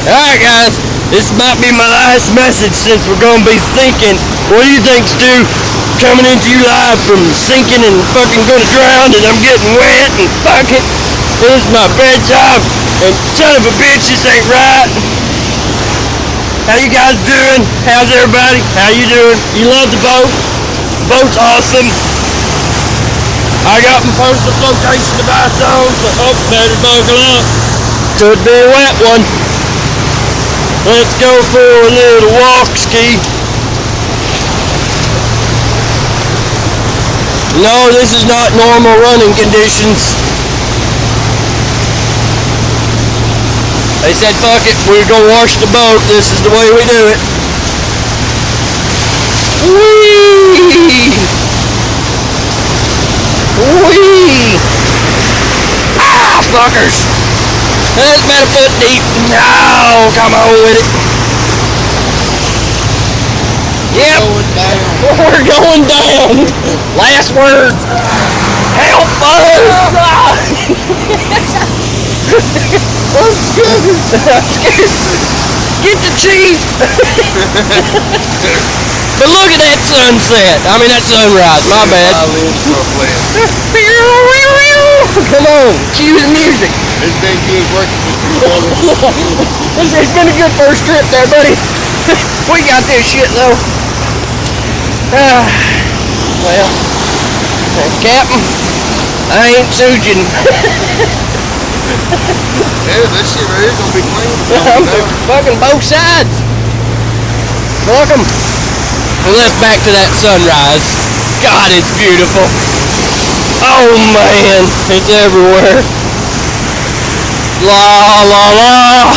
Alright guys, this might be my last message since we're gonna be sinking. What do you think, Stu? Coming into you live from sinking and fucking gonna drown and I'm getting wet and fucking this is my bedtime and son of a bitch, this ain't right. How you guys doing? How's everybody? How you doing? You love the boat? The boat's awesome. I got my postal location to buy some, so better buckle up. Could be a wet one. Let's go for a little walk ski. No, this is not normal running conditions. They said, fuck it, we're gonna wash the boat. This is the way we do it. Whee! Whee! Ah, fuckers! That's about a foot deep. No, come on with it. Yep. We're going down. Last words. Help us! I'm scared. Get the chief. But look at that sunset. I mean that sunrise. My bad. Come on, cue the music. It's been good working with you. It's been a good first trip there, buddy. We got this shit though. Well, Captain, I ain't Sujin. Yeah, that shit right here gonna be clean. Fucking both sides. Fuck 'em. And let's back to that sunrise. God, it's beautiful. Oh man, it's everywhere. La la la.